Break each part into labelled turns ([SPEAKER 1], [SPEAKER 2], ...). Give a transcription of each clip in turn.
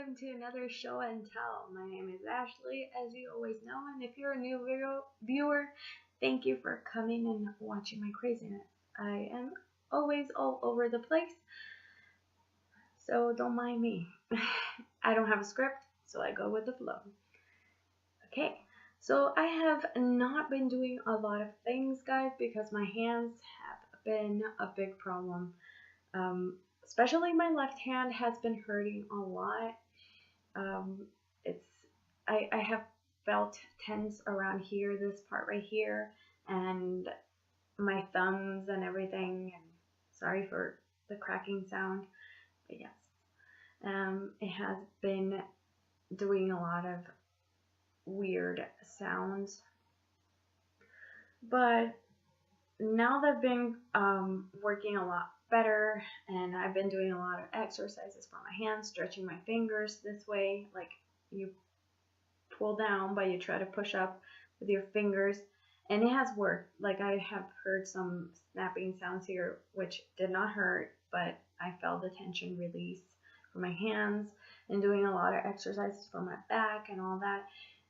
[SPEAKER 1] welcome to another show and tell. My name is Ashley, as you always know, and if you're a new viewer, thank you for coming and watching my craziness. I am always all over the place, so don't mind me. I don't have a script, so I go with the flow. Okay, so I have not been doing a lot of things, guys, because my hands have been a big problem. Especially my left hand has been hurting a lot. I have felt tense around here, this part right here, and my thumbs and everything. And sorry for the cracking sound, but yes, it has been doing a lot of weird sounds. But now that I've been working a lot better, and I've been doing a lot of exercises for my hands, stretching my fingers this way, like you pull down but you try to push up with your fingers, and it has worked. Like I have heard some snapping sounds here which did not hurt, but I felt the tension release from my hands, and doing a lot of exercises for my back and all that,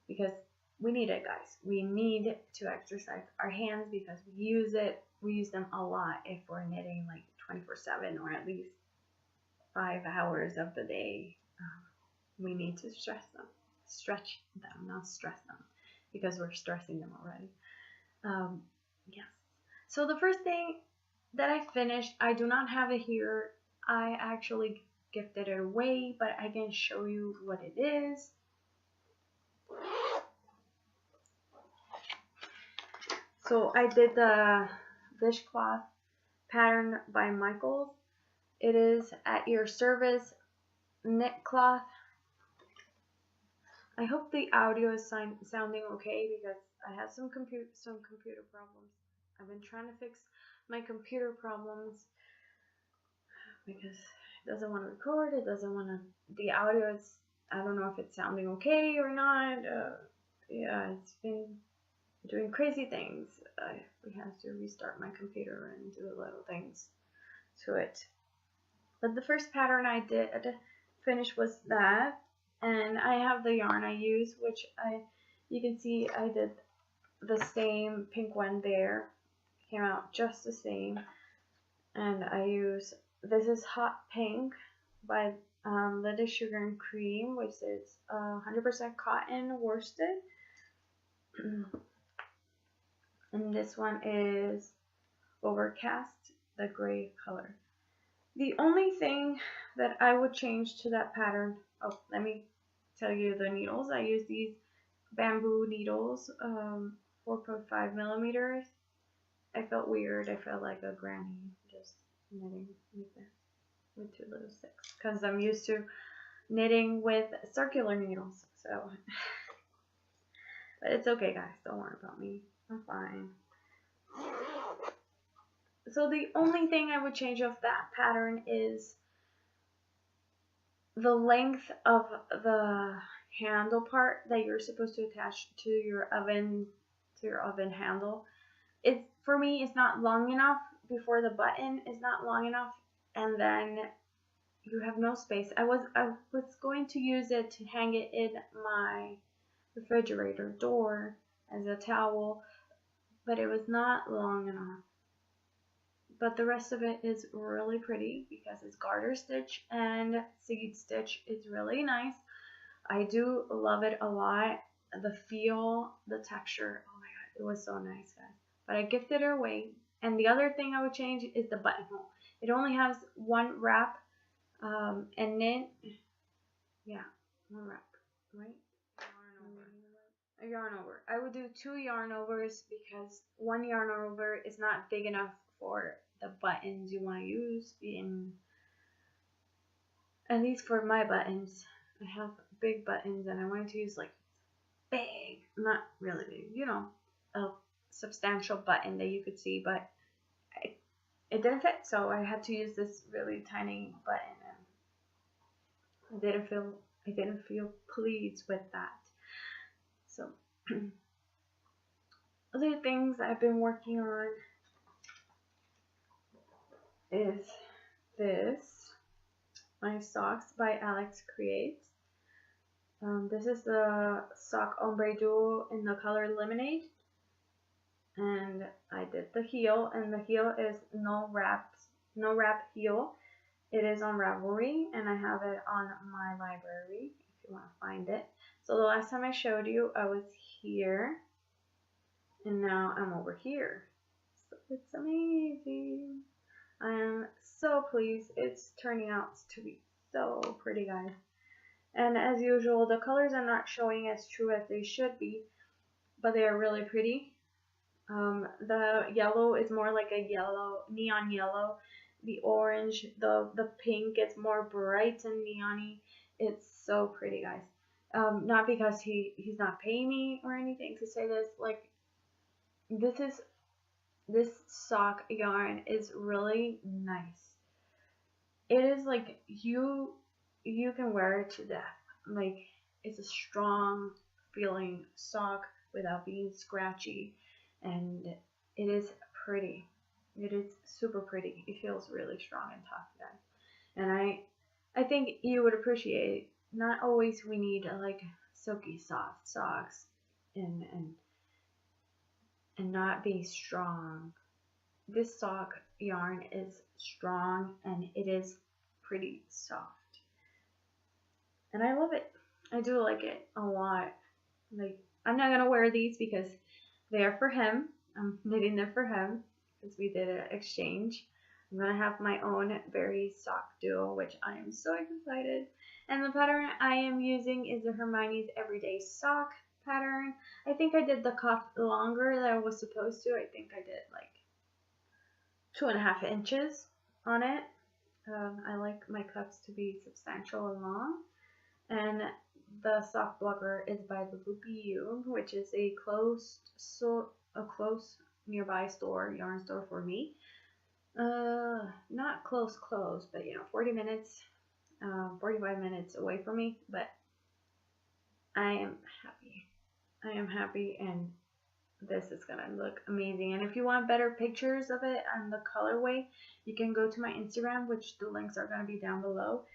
[SPEAKER 1] because we need it, guys. We need to exercise our hands because we use them a lot if we're knitting like 24/7, or at least 5 hours of the day. We need to stretch them, not stress them, because we're stressing them already. Yes. So the first thing that I finished, I do not have it here. I actually gifted it away, but I can show you what it is. So I did the dishcloth pattern by Michaels. It is at your service knit cloth. I hope the audio is sounding okay, because I have some computer problems. I've been trying to fix my computer problems because it doesn't want to record. It doesn't want to. The audio is. I don't know if it's sounding okay or not. Yeah, it's been doing crazy things. We have to restart my computer and do little things to it. But the first pattern I did finish was that, and I have the yarn I use, which you can see I did the same pink one there. Came out just the same, and I use, this is Hot Pink by Little Sugar and Cream, which is 100% cotton worsted. And this one is Overcast, the gray color. The only thing that I would change to that pattern, oh, let me tell you the needles. I use these bamboo needles, 4.5 millimeters. I felt weird. I felt like a granny just knitting with two little sticks, because I'm used to knitting with circular needles. So, but it's okay, guys. Don't worry about me. I'm fine. So the only thing I would change of that pattern is the length of the handle part that you're supposed to attach to your oven handle. For me, it's not long enough before the button is not long enough, and then you have no space. I was going to use it to hang it in my refrigerator door as a towel, but it was not long enough. But the rest of it is really pretty because it's garter stitch and seed stitch. It's really nice. I do love it a lot. The feel, the texture, oh my god, it was so nice, guys. But I gifted it away. And the other thing I would change is the buttonhole. It only has one wrap, and knit. Yeah, one wrap, right? A yarn over. I would do 2 yarn overs because 1 yarn over is not big enough for the buttons you want to use. At least for my buttons, I have big buttons, and I wanted to use like big, not really big, you know, a substantial button that you could see, but it didn't fit, so I had to use this really tiny button, and I didn't feel pleased with that. So other things I've been working on is this, my socks by Alex Creates. This is the sock ombre duo in the color lemonade, and I did the heel, and the heel is no wrap heel. It is on Ravelry, and I have it on my library if you want to find it. So the last time I showed you, I was here, and now I'm over here. So it's amazing. I am so pleased. It's turning out to be so pretty, guys. And as usual, the colors are not showing as true as they should be, but they are really pretty. The yellow is more like a yellow, neon yellow. The orange, the pink is more bright and neon-y. It's so pretty, guys. Not because he's not paying me or anything to say this. Like, this sock yarn is really nice. It is like you can wear it to death. Like, it's a strong feeling sock without being scratchy, and it is pretty. It is super pretty. It feels really strong and tough, guys. And I think you would appreciate. Not always we need like silky soft socks and not be strong. This sock yarn is strong and it is pretty soft. And I love it. I do like it a lot. Like, I'm not gonna wear these because they are for him. I'm knitting them for him because we did an exchange. I'm gonna have my own berry sock duo, which I am so excited. And the pattern I am using is the Hermione's Everyday Sock pattern. I think I did the cuff longer than I was supposed to. I think I did like 2.5 inches on it. I like my cuffs to be substantial and long. And the sock blogger is by the Loopy U, which is a close nearby store, yarn store for me. Not close, but 40 minutes, 45 minutes away from me, but I am happy. I am happy, and this is gonna look amazing. And if you want better pictures of it and the colorway, you can go to my Instagram, which the links are gonna be down below,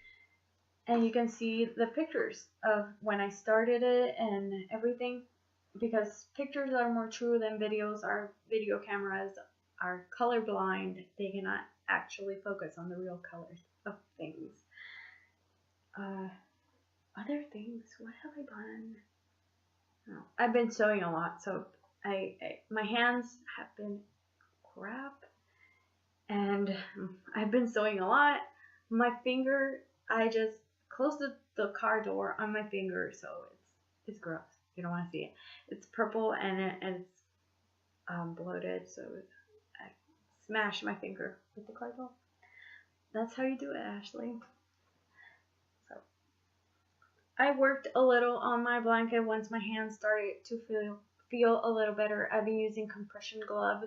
[SPEAKER 1] and you can see the pictures of when I started it and everything, because pictures are more true than videos. Our video cameras are colorblind. They cannot actually focus on the real colors of things. Other things, what have I done? Oh, I've been sewing a lot, so my hands have been crap, and I've been sewing a lot. My finger, I just closed the car door on my finger, so it's gross. You don't want to see it. It's purple and it's bloated, so I smashed my finger with the car door. That's how you do it, Ashley. So I worked a little on my blanket once my hands started to feel a little better. I've been using compression gloves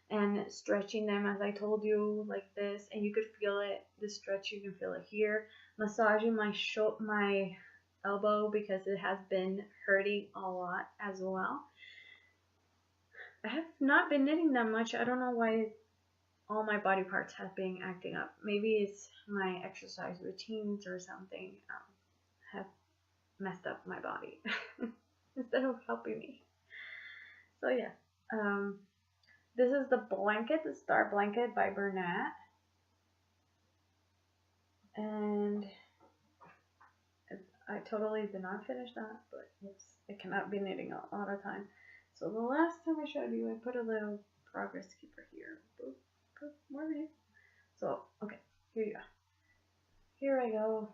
[SPEAKER 1] and stretching them, as I told you, like this, and you could feel it. The stretch, you can feel it here. Massaging my elbow because it has been hurting a lot as well. I have not been knitting that much. I don't know why all my body parts have been acting up. Maybe it's my exercise routines or something have messed up my body instead of helping me. So yeah, this is the blanket, the Star Blanket by Bernat, and I totally did not finish that, but I cannot be knitting a lot of time. So the last time I showed you, I put a little progress keeper here. Boop, boop, more video. So, okay, here you go. Here I go.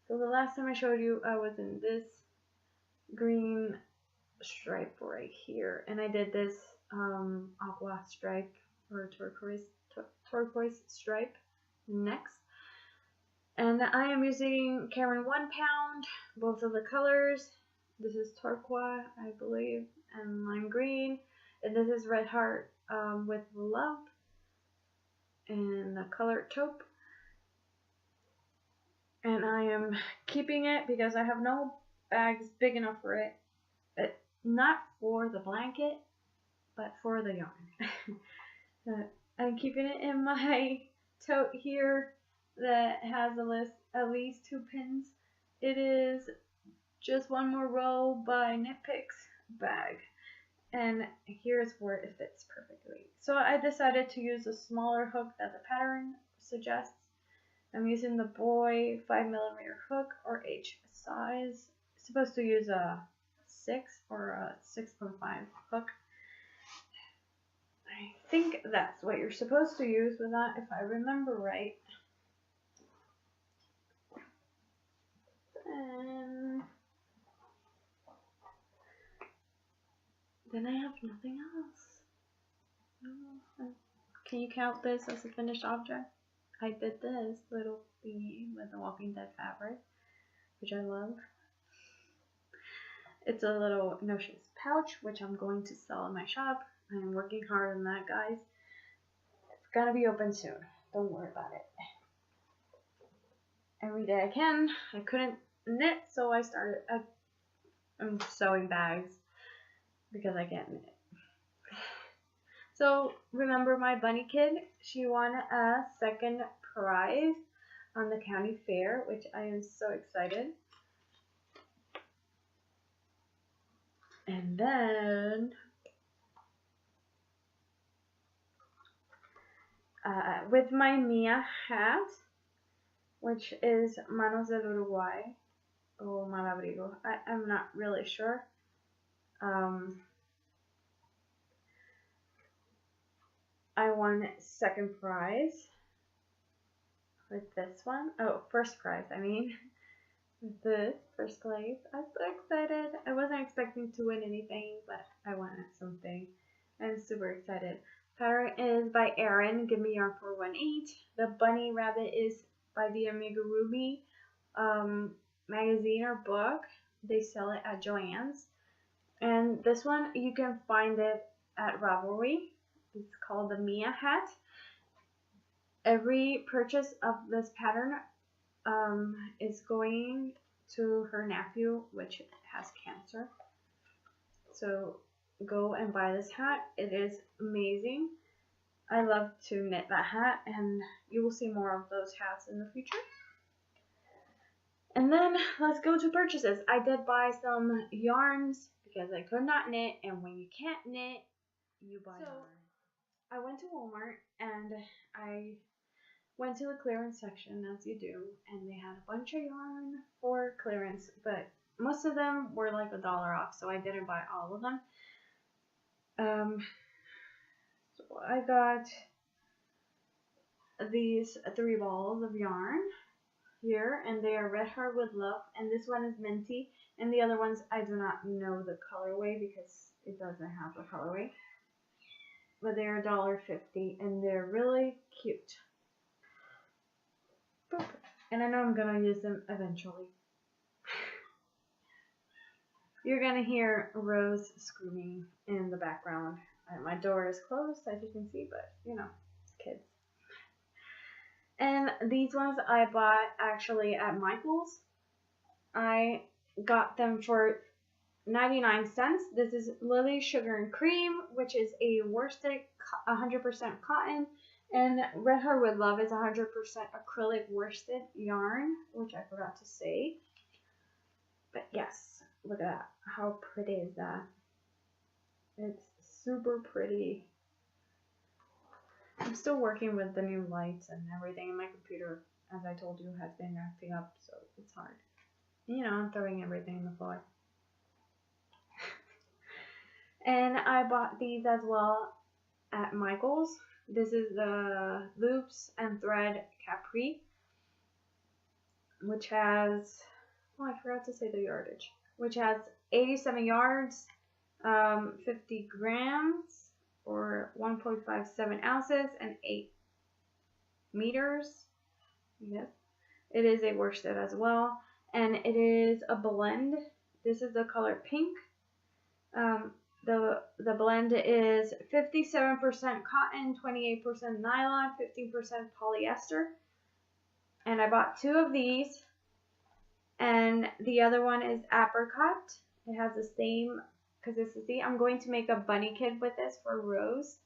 [SPEAKER 1] So the last time I showed you, I was in this green stripe right here, and I did this aqua stripe or turquoise stripe next. And I am using Caron 1 pound, both of the colors. This is turquoise, I believe, and lime green. And this is Red Heart with Love and the color taupe. And I am keeping it because I have no bags big enough for it. Not for the blanket, but for the yarn. I'm keeping it in my tote here that has at least 2 pins It is Just One More Row by Knit Picks bag. And here's where it fits perfectly. So I decided to use a smaller hook that the pattern suggests. I'm using the boy 5mm hook or H size. I'm supposed to use a 6 or a 6.5 hook. I think that's what you're supposed to use with that, if I remember right. And then I have nothing else. Can you count this as a finished object? I did this little thingy with the Walking Dead fabric, which I love. It's a little notions pouch, which I'm going to sell in my shop. I am working hard on that, guys. It's gonna be open soon. Don't worry about it. Every day I can. I couldn't knit, so I started I'm sewing bags because I can't knit. So remember my bunny kid? She won a second prize on the county fair, which I am so excited. And then with my Mia hat, which is Manos del Uruguay, or Malabrigo, I'm not really sure. I won second prize with this one. Oh, first prize, I mean. With this, first place. I'm so excited. I wasn't expecting to win anything, but I won something. I'm super excited. Pattern is by Erin. Give Me Yarn 418. The bunny rabbit is by the Amiga Ruby magazine or book. They sell it at Joann's. And this one, you can find it at Ravelry. It's called the Mia hat. Every purchase of this pattern is going to her nephew, which has cancer. So go and buy this hat. It is amazing. I love to knit that hat, and you will see more of those hats in the future. And then let's go to purchases. I did buy some yarns because I could not knit, and when you can't knit, you buy yarn. I went to Walmart and I went to the clearance section, as you do, and they had a bunch of yarn for clearance, but most of them were like $1 off, so I didn't buy all of them. So I got these 3 balls of yarn here, and they are Red Heart with Love, and this one is Minty, and the other ones I do not know the colorway because it doesn't have a colorway, but they're $1.50, and they're really cute. And I know I'm gonna use them eventually. You're gonna hear Rose screaming in the background. My door is closed, as you can see, but you know, kids. And these ones I bought actually at Michael's. I got them for 99 cents. This is Lily Sugar and Cream, which is a worsted 100% cotton. And Red Heart with Love is 100% acrylic worsted yarn, which I forgot to say. But yes, look at that. How pretty is that? It's super pretty. I'm still working with the new lights and everything, and my computer, as I told you, has been acting up, so it's hard. You know, I'm throwing everything on the floor. And I bought these as well at Michael's. This is the Loops and Thread Capri, which has, oh, I forgot to say the yardage, which has 87 yards, 50 grams, or 1.57 ounces, and 8 meters. Yes, it is a worsted as well, and it is a blend. This is the color pink. The blend is 57% cotton, 28% nylon, 15% polyester. And I bought 2 of these. And the other one is apricot. It has the same consistency. I'm going to make a bunny kid with this for Rose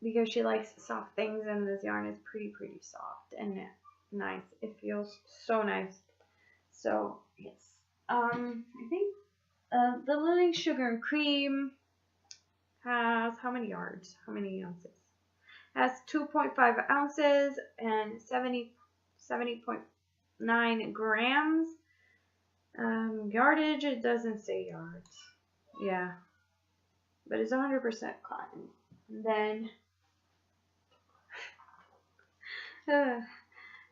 [SPEAKER 1] because she likes soft things, and this yarn is pretty soft and nice. It feels so nice. So Yes. I think the Living Sugar and Cream has how many yards? How many ounces? Has 2.5 ounces and 70.9 grams. Yardage, it doesn't say yards. Yeah. But it's 100% cotton. And then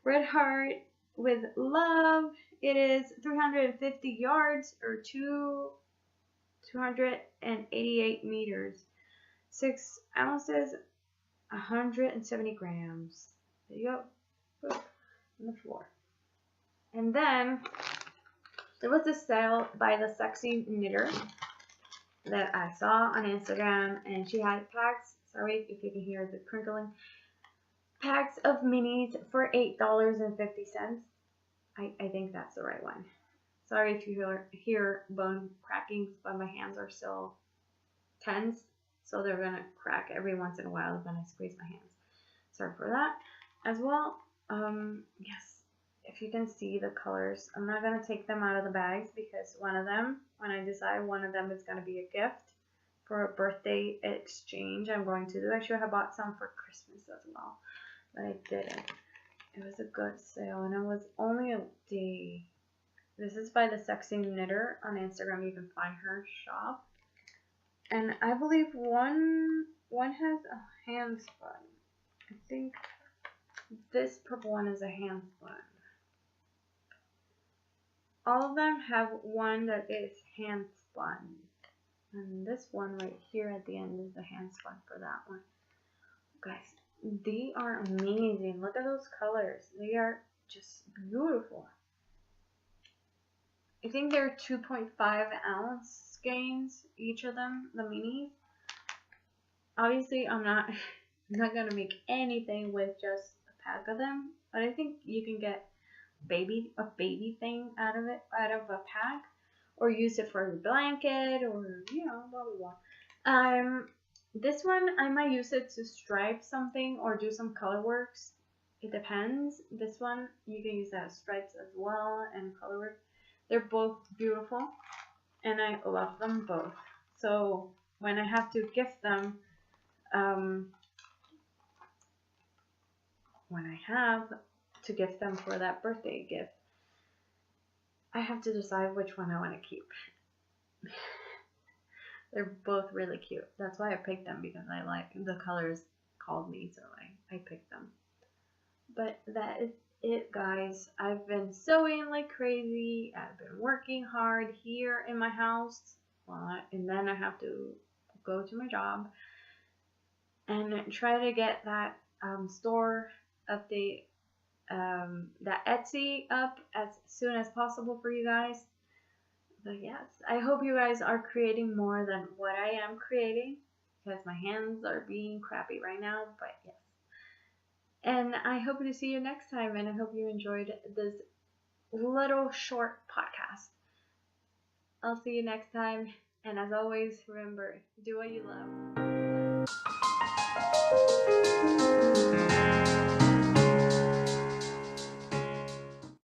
[SPEAKER 1] Red Heart with Love. It is 350 yards or 288 meters. 6 ounces, 170 grams. There you go. Boop, on the floor. And then there was a sale by the Sexy Knitter that I saw on Instagram, and she had packs. Sorry if you can hear the crinkling. Packs of minis for $8.50. I think that's the right one. Sorry if you hear bone crackings, but my hands are still tense, so they're gonna crack every once in a while when I squeeze my hands. Sorry for that as well. Yes, if you can see the colors, I'm not gonna take them out of the bags because one of them, when I decide one of them is gonna be a gift for a birthday exchange, I'm going to do. I should have bought some for Christmas as well, but I didn't. It was a good sale, and it was only a day. This is by the Sexy Knitter on Instagram. You can find her shop. And I believe one has a hand spun. I think this purple one is a hand spun. All of them have one that is hand spun. And this one right here at the end is the hand spun for that one. Guys, they are amazing. Look at those colors. They are just beautiful. I think they're 2.5 ounce skeins, each of them, the minis. Obviously, I'm not gonna make anything with just a pack of them, but I think you can get a baby thing out of a pack, or use it for a blanket, or blah blah blah. This one I might use it to stripe something or do some color works. It depends. This one you can use that as stripes as well and color work. They're both beautiful, and I love them both. So when I have to gift them, for that birthday gift, I have to decide which one I want to keep. They're both really cute. That's why I picked them, because I like the colors called me, so I picked them. But that is it, guys. I've been sewing like crazy. I've been working hard here in my house, and then I have to go to my job and try to get that store update, that Etsy up as soon as possible for you guys. But yes, I hope you guys are creating more than what I am creating, because my hands are being crappy right now. But yes. And I hope to see you next time, and I hope you enjoyed this little short podcast. I'll see you next time, and as always, remember, do what you love.